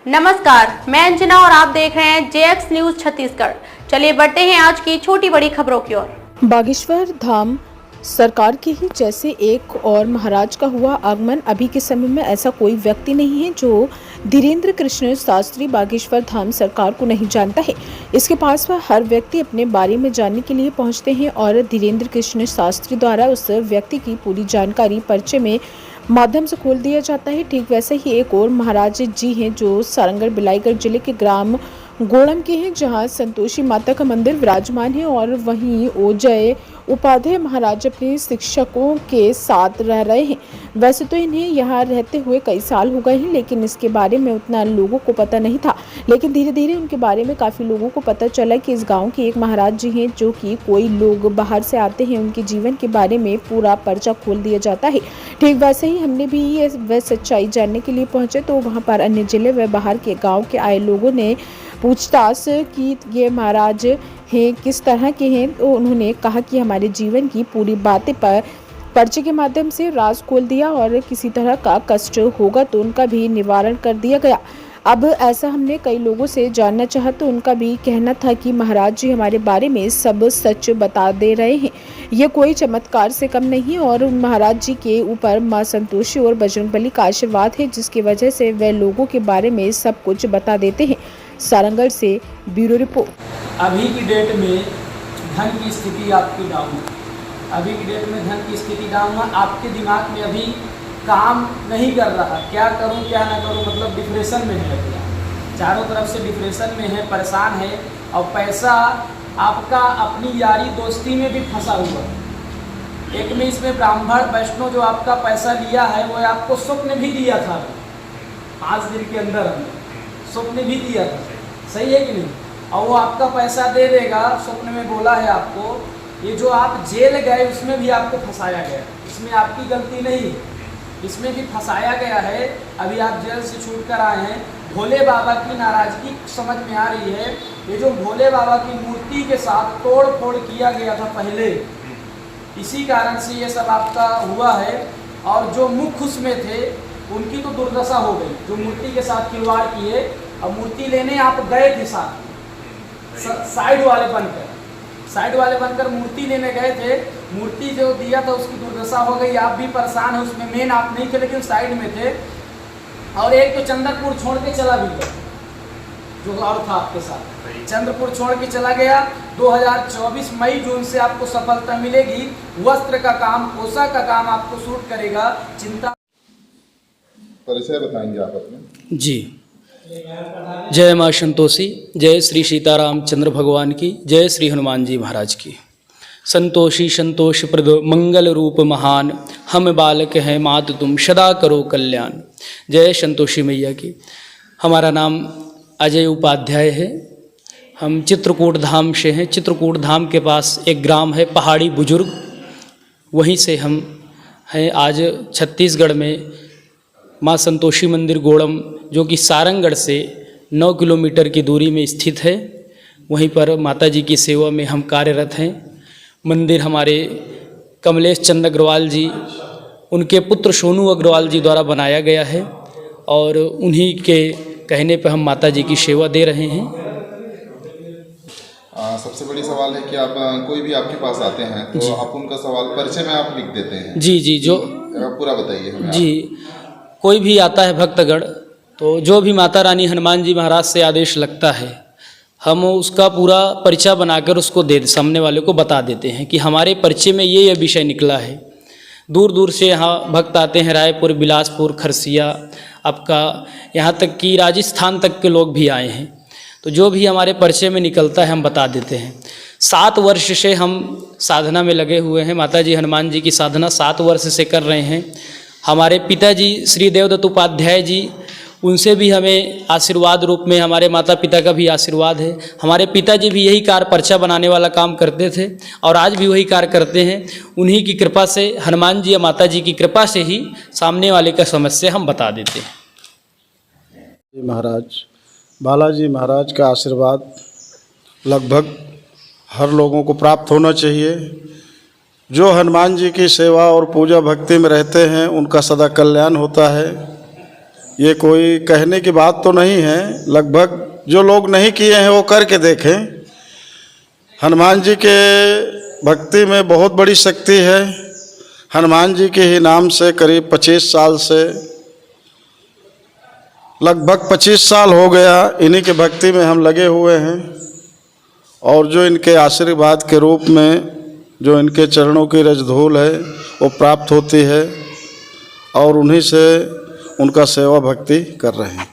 नमस्कार, मैं अंजना और आप देख रहे हैं जेएक्स न्यूज छत्तीसगढ़। चलिए बढ़ते हैं आज की छोटी बड़ी खबरों की ओर। बागेश्वर धाम सरकार के ही जैसे एक और महाराज का हुआ आगमन। अभी के समय में ऐसा कोई व्यक्ति नहीं है जो धीरेन्द्र कृष्ण शास्त्री बागेश्वर धाम सरकार को नहीं जानता है। इसके पास वह हर व्यक्ति अपने बारे में जानने के लिए पहुंचते हैं और धीरेन्द्र कृष्ण शास्त्री द्वारा उस व्यक्ति की पूरी जानकारी पर्चे में माध्यम से खोल दिया जाता है। ठीक वैसे ही एक और महाराज जी हैं जो सारंगढ़ बिलाईगढ़ जिले के ग्राम गोड़म के हैं, जहां संतोषी माता का मंदिर विराजमान है और वहीं ओजय उपाध्याय महाराज अपने शिक्षकों के साथ रह रहे हैं। वैसे तो इन्हें यहाँ रहते हुए कई साल हो गए हैं, लेकिन इसके बारे में उतना लोगों को पता नहीं था। लेकिन धीरे धीरे उनके बारे में काफ़ी लोगों को पता चला कि इस गांव के एक महाराज जी हैं, जो कि कोई लोग बाहर से आते हैं उनके जीवन के बारे में पूरा पर्चा खोल दिया जाता है। ठीक वैसे ही हमने भी ये वह सच्चाई जानने के लिए पहुँचे तो वहाँ पर अन्य जिले व बाहर के गाँव के आए लोगों ने पूछताछ की ये महाराज हैं किस तरह के हैं, तो उन्होंने कहा कि हमारे जीवन की पूरी बातें पर पर्चे के माध्यम से राज खोल दिया और किसी तरह का कष्ट होगा तो उनका भी निवारण कर दिया गया। अब ऐसा हमने कई लोगों से जानना चाहा तो उनका भी कहना था कि महाराज जी हमारे बारे में सब सच बता दे रहे हैं, ये कोई चमत्कार से कम नहीं और उन महाराज जी के ऊपर माँ संतोषी और बजरंगबली का आशीर्वाद है, जिसकी वजह से वे लोगों के बारे में सब कुछ बता देते हैं। सारंगढ़ से ब्यूरो रिपोर्ट। अभी की डेट में धन की स्थिति आपकी डाउन है। अभी की डेट में धन की स्थिति डाउन है। आपके दिमाग में अभी काम नहीं कर रहा, क्या करूं क्या ना करूं, मतलब डिप्रेशन में है अभी। चारों तरफ से डिप्रेशन में है, परेशान है और पैसा आपका अपनी यारी दोस्ती में भी फंसा हुआ है। एक में इसमें ब्राह्मण वैष्णव जो आपका पैसा लिया है वो आपको स्वप्न भी दिया था, 5 दिन के अंदर स्वप्न भी दिया था, सही है कि नहीं? और वो आपका पैसा दे देगा, स्वप्न में बोला है आपको। ये जो आप जेल गए उसमें भी आपको फंसाया गया, इसमें आपकी गलती नहीं है, इसमें भी फंसाया गया है। अभी आप जेल से छूट कर आए हैं। भोले बाबा की नाराज़गी समझ में आ रही है। ये जो भोले बाबा की मूर्ति के साथ तोड़ फोड़ किया गया था पहले, इसी कारण से ये सब आपका हुआ है। और जो मुख्य उसमें थे उनकी तो दुर्दशा हो गई, जो मूर्ति के साथ खिलवाड़ किए। अब मूर्ति लेने आप गए थे साथ, साइड वाले बनकर मूर्ति लेने गए थे। मूर्ति जो दिया था उसकी दुर्दशा हो गई, आप भी परेशान है। उसमें मेन आप नहीं थे लेकिन साइड में थे। और एक तो चंद्रपुर छोड़ के चला भी गया, जो और था आपके साथ, चंद्रपुर छोड़ के चला गया। 2024 मई जून से आपको सफलता मिलेगी। वस्त्र का काम, पोशाक का काम आपको सूट करेगा। चिंता। परिचय बताएंगे आप अपने? जी, जय माँ संतोषी, जय श्री सीताराम चंद्र भगवान की, जय श्री हनुमान जी महाराज की। संतोषी संतोष प्रद मंगल रूप महान, हम बालक हैं मात तुम सदा करो कल्याण। जय संतोषी मैया की। हमारा नाम अजय उपाध्याय है। हम चित्रकूट धाम से हैं। चित्रकूट धाम के पास एक ग्राम है पहाड़ी बुजुर्ग, वहीं से हम हैं। आज छत्तीसगढ़ में माँ संतोषी मंदिर गोड़म, जो कि सारंगढ़ से 9 किलोमीटर की दूरी में स्थित है, वहीं पर माता जी की सेवा में हम कार्यरत हैं। मंदिर हमारे कमलेश चंद्र अग्रवाल जी, उनके पुत्र सोनू अग्रवाल जी द्वारा बनाया गया है और उन्हीं के कहने पर हम माता जी की सेवा दे रहे हैं। सबसे बड़ी सवाल है कि आप कोई भी आपके पास आते हैं तो आप उनका सवाल परिचय में आप लिख देते हैं? जी जी, जो पूरा बताइए हमें। जी, कोई भी आता है भक्तगण तो जो भी माता रानी हनुमान जी महाराज से आदेश लगता है, हम उसका पूरा परिचय बनाकर उसको सामने वाले को बता देते हैं कि हमारे परिचय में ये विषय निकला है। दूर दूर से यहाँ भक्त आते हैं, रायपुर, बिलासपुर, खरसिया, आपका यहाँ तक कि राजस्थान तक के लोग भी आए हैं। तो जो भी हमारे परिचय में निकलता है हम बता देते हैं। 7 वर्ष से हम साधना में लगे हुए हैं। माता जी हनुमान जी की साधना 7 वर्ष से कर रहे हैं। हमारे पिताजी श्री देवदत्त उपाध्याय जी, उनसे भी हमें आशीर्वाद रूप में हमारे माता पिता का भी आशीर्वाद है। हमारे पिताजी भी यही कार्य पर्चा बनाने वाला काम करते थे और आज भी वही कार्य करते हैं। उन्हीं की कृपा से, हनुमान जी या माता जी की कृपा से ही सामने वाले का समस्या हम बता देते हैं। महाराज बालाजी महाराज का आशीर्वाद लगभग हर लोगों को प्राप्त होना चाहिए। जो हनुमान जी की सेवा और पूजा भक्ति में रहते हैं उनका सदा कल्याण होता है। ये कोई कहने की बात तो नहीं है, लगभग जो लोग नहीं किए हैं वो करके देखें। हनुमान जी के भक्ति में बहुत बड़ी शक्ति है। हनुमान जी के ही नाम से करीब 25 साल से लगभग 25 साल हो गया इन्हीं के भक्ति में हम लगे हुए हैं, और जो इनके आशीर्वाद के रूप में जो इनके चरणों की रजधूल है वो प्राप्त होती है, और उन्हीं से उनका सेवा भक्ति कर रहे हैं।